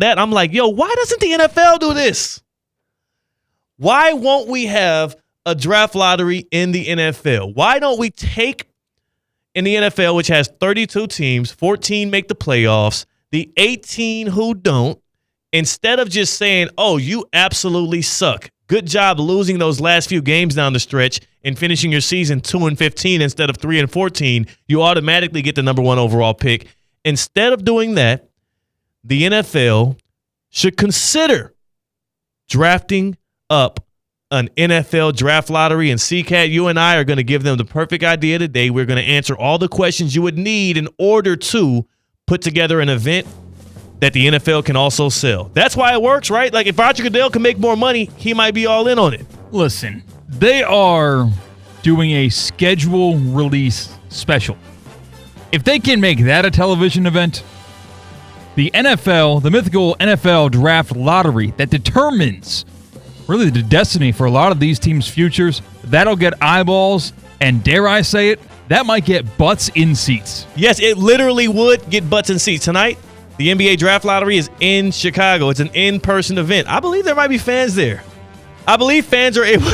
that, I'm like, yo, why doesn't the NFL do this? Why won't we have a draft lottery in the NFL? Why don't we take in the NFL, which has 32 teams, 14 make the playoffs, the 18 who don't, instead of just saying, oh, you absolutely suck. Good job losing those last few games down the stretch and finishing your season 2-15 instead of 3-14, you automatically get the number 1 overall pick. Instead of doing that, the NFL should consider drafting up an NFL draft lottery. And CCAT, you and I are going to give them the perfect idea today. We're going to answer all the questions you would need in order to put together an event that the NFL can also sell. That's why it works, right? Like if Roger Goodell can make more money, he might be all in on it. Listen, they are doing a schedule release special. If they can make that a television event, the NFL, the mythical NFL draft lottery that determines really the destiny for a lot of these teams' futures, that'll get eyeballs, and dare I say it, that might get butts in seats. Yes, it literally would get butts in seats. Tonight, the NBA draft lottery is in Chicago. It's an in-person event. I believe there might be fans there. I believe fans are able.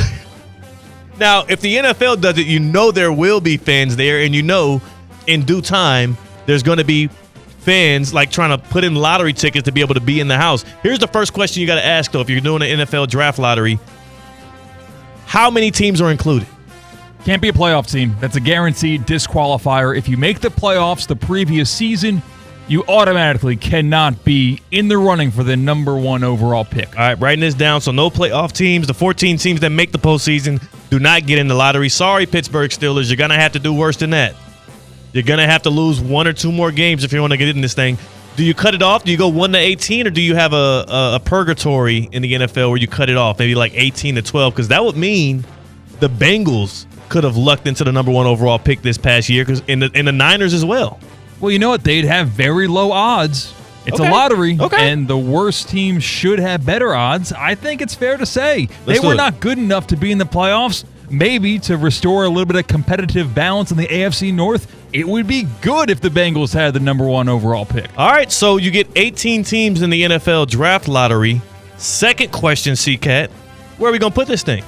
Now, if the NFL does it, you know there will be fans there, and you know in due time there's going to be fans like trying to put in lottery tickets to be able to be in the house. Here's the first question you got to ask, though, if you're doing an NFL draft lottery. How many teams are included? Can't be a playoff team. That's a guaranteed disqualifier. If you make the playoffs the previous season, you automatically cannot be in the running for the number 1 overall pick. All right, writing this down. So no playoff teams. The 14 teams that make the postseason do not get in the lottery. Sorry, Pittsburgh Steelers. You're going to have to do worse than that. You're going to have to lose 1 or 2 more games if you want to get in this thing. Do you cut it off? Do you go 1-18, or do you have a purgatory in the NFL where you cut it off, maybe like 18-12? Because that would mean the Bengals could have lucked into the number 1 overall pick this past year, because in the Niners as well. Well, you know what? They'd have very low odds. It's a lottery, and the worst team should have better odds. I think it's fair to say they were not good enough to be in the playoffs. Maybe to restore a little bit of competitive balance in the AFC North, it would be good if the Bengals had the number 1 overall pick. All right, so you get 18 teams in the NFL draft lottery. Second question, CCAT, where are we going to put this thing?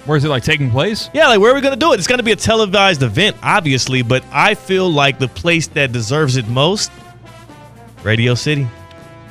Where is it, like, taking place? Yeah, like, where are we going to do it? It's going to be a televised event, obviously, but I feel like the place that deserves it most, Radio City.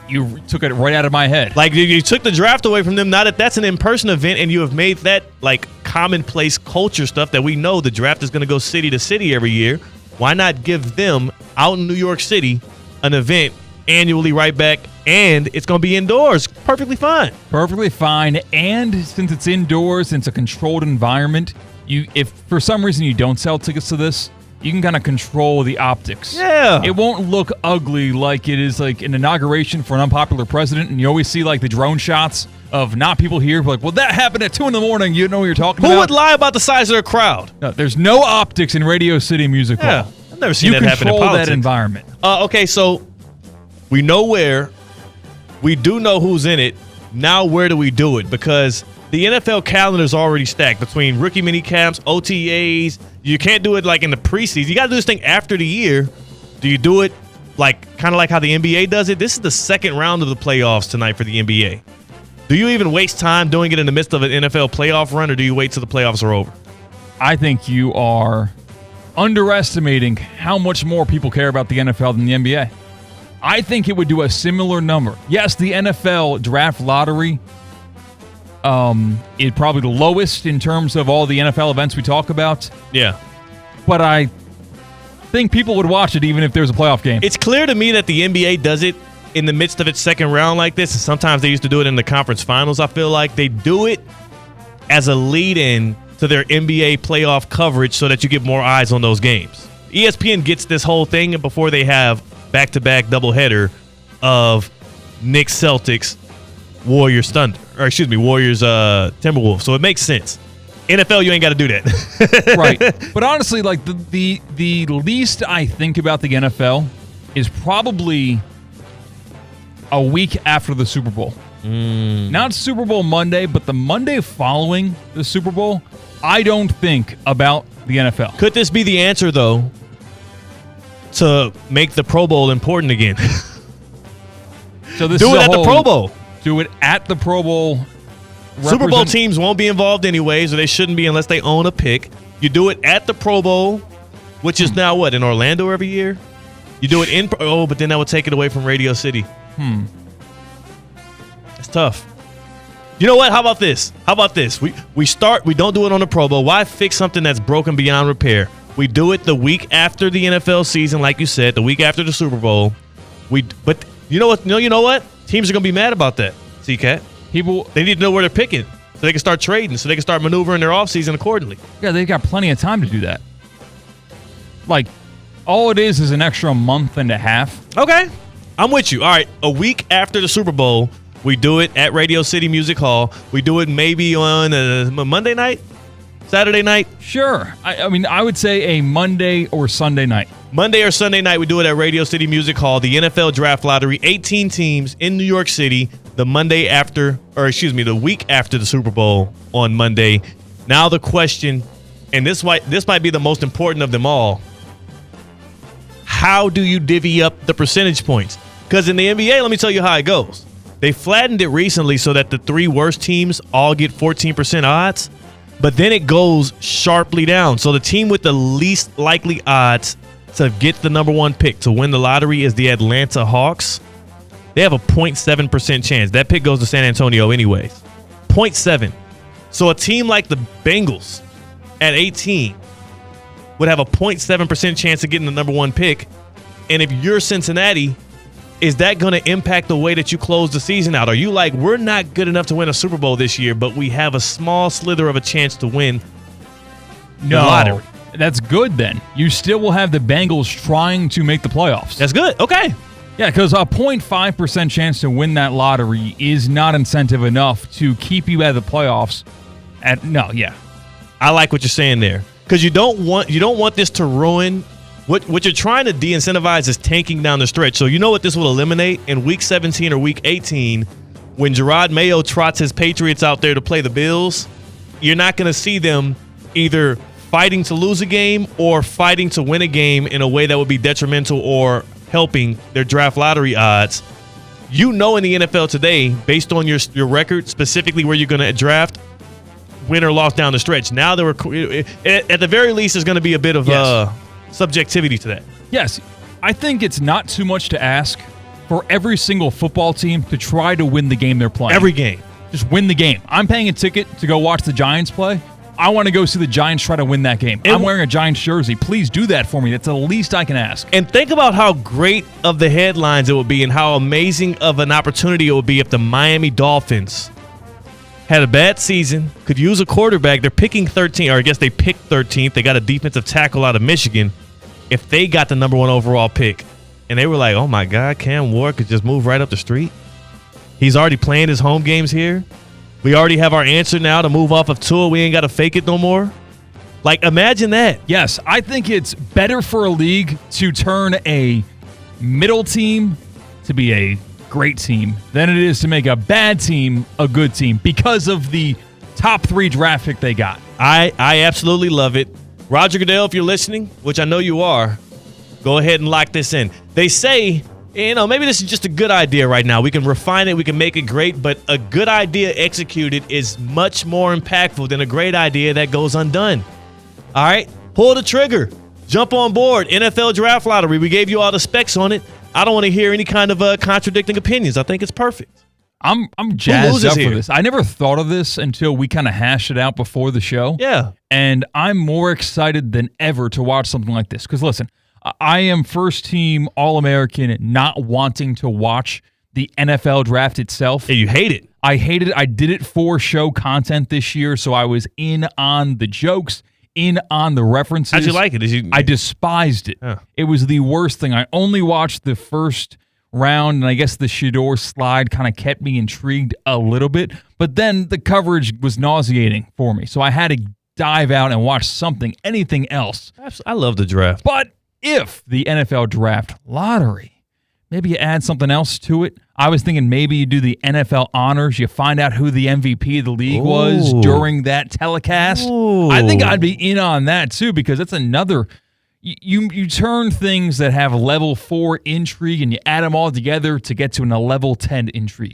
You took it right out of my head. Like, you took the draft away from them. Now that that's an in-person event, and you have made that, like, commonplace culture stuff that we know the draft is going to go city to city every year, why not give them, out in New York City, an event annually right back, and it's going to be indoors. Perfectly fine. Perfectly fine, and since it's indoors and it's a controlled environment, if for some reason you don't sell tickets to this, you can kind of control the optics. Yeah. It won't look ugly like it is like an inauguration for an unpopular president, and you always see like the drone shots of not people here. Like, well, that happened at 2 a.m. You know what you're talking about? Who would lie about the size of their crowd? No, there's no optics in Radio City Music Hall. I've never seen that happen in politics. You control that environment. Okay, so we know where. We do know who's in it. Now where do we do it? Because the NFL calendar is already stacked between rookie mini camps, OTAs. You can't do it like in the preseason. You got to do this thing after the year. Do you do it like kind of like how the NBA does it? This is the second round of the playoffs tonight for the NBA. Do you even waste time doing it in the midst of an NFL playoff run, or do you wait till the playoffs are over? I think you are underestimating how much more people care about the NFL than the NBA. I think it would do a similar number. Yes, the NFL draft lottery is probably the lowest in terms of all the NFL events we talk about. Yeah. But I think people would watch it even if there's a playoff game. It's clear to me that the NBA does it in the midst of its second round like this, and sometimes they used to do it in the conference finals. I feel like they do it as a lead-in to their NBA playoff coverage so that you get more eyes on those games. ESPN gets this whole thing before they have back-to-back doubleheader of Knicks Celtics, Warriors Thunder, or excuse me, Warriors Timberwolves. So it makes sense. NFL, you ain't got to do that. Right. But honestly, like the least I think about the NFL is probably a week after the Super Bowl. Not Super Bowl Monday, but the Monday following the Super Bowl, I don't think about the NFL. Could this be the answer, though, to make the Pro Bowl important again? So this Do is it a at the whole- Pro Bowl. Do it at the Pro Bowl. Super Bowl teams won't be involved anyways, or they shouldn't be unless they own a pick. You do it at the Pro Bowl, which is now what, in Orlando every year? You do it in but then that would take it away from Radio City. It's tough. You know what? How about this? We don't do it on the Pro Bowl. Why fix something that's broken beyond repair? We do it the week after the NFL season, like you said, the week after the Super Bowl. But you know what? You know what? Teams are gonna be mad about that. CCAT. They need to know where they're picking so they can start trading, so they can start maneuvering their offseason accordingly. Yeah, they've got plenty of time to do that. Like, all it is an extra month and a half. Okay. I'm with you. All right. A week after the Super Bowl, we do it at Radio City Music Hall. We do it maybe on a Monday night, Saturday night. Sure. I mean, I would say a Monday or Sunday night. Monday or Sunday night, we do it at Radio City Music Hall, the NFL Draft Lottery, 18 teams in New York City, the week after the Super Bowl on Monday. Now the question, and this might be the most important of them all, how do you divvy up the percentage points? Because in the NBA, let me tell you how it goes. They flattened it recently so that the 3 worst teams all get 14% odds, but then it goes sharply down. So the team with the least likely odds to get the number 1 pick to win the lottery is the Atlanta Hawks. They have a 0.7% chance. That pick goes to San Antonio anyways. 0.7. So a team like the Bengals at 18 would have a 0.7% chance of getting the number 1 pick. And if you're Cincinnati, is that going to impact the way that you close the season out? Are you like, we're not good enough to win a Super Bowl this year, but we have a small slither of a chance to win the lottery? That's good then. You still will have the Bengals trying to make the playoffs. That's good. Okay. Yeah, because a 0.5% chance to win that lottery is not incentive enough to keep you out of the playoffs. I like what you're saying there. Because you don't want this to ruin what you're trying to de-incentivize is tanking down the stretch. So you know what this will eliminate in week 17 or week 18 when Gerard Mayo trots his Patriots out there to play the Bills. You're not going to see them either fighting to lose a game or fighting to win a game in a way that would be detrimental or helping their draft lottery odds. You know, in the NFL today, based on your record, specifically where you're going to draft, win or loss down the stretch. Now, at the very least, there's going to be a bit of subjectivity to that. Yes. I think it's not too much to ask for every single football team to try to win the game they're playing. Every game. Just win the game. I'm paying a ticket to go watch the Giants play. I want to go see the Giants try to win that game. I'm wearing a Giants jersey. Please do that for me. That's the least I can ask. And think about how great of the headlines it would be and how amazing of an opportunity it would be if the Miami Dolphins had a bad season, could use a quarterback. They're picking 13, or I guess they picked 13th. They got a defensive tackle out of Michigan. If they got the number 1 overall pick, and they were like, oh, my God, Cam Ward could just move right up the street. He's already playing his home games here. We already have our answer now to move off of Tua. We ain't got to fake it no more. Like, imagine that. Yes, I think it's better for a league to turn a middle team to be a great team than it is to make a bad team a good team because of the top 3 draft pick they got. I absolutely love it. Roger Goodell, if you're listening, which I know you are, go ahead and lock this in. They say, maybe this is just a good idea right now. We can refine it. We can make it great. But a good idea executed is much more impactful than a great idea that goes undone. All right? Pull the trigger. Jump on board. NFL Draft Lottery. We gave you all the specs on it. I don't want to hear any kind of contradicting opinions. I think it's perfect. I'm jazzed up for this. I never thought of this until we kind of hashed it out before the show. Yeah. And I'm more excited than ever to watch something like this. Because listen, I am first team All-American not wanting to watch the NFL draft itself. Yeah, you hate it. I hate it. I did it for show content this year, so I was in on the jokes, in on the references. How'd you like it? I despised it. Yeah. It was the worst thing. I only watched the first round, and I guess the Shador slide kind of kept me intrigued a little bit, but then the coverage was nauseating for me, so I had to dive out and watch something, anything else. I love the draft. But if the NFL Draft Lottery, maybe you add something else to it. I was thinking maybe you do the NFL honors. You find out who the MVP of the league was during that telecast. I think I'd be in on that too, because that's another, You turn things that have a level 4 intrigue and you add them all together to get to a level 10 intrigue.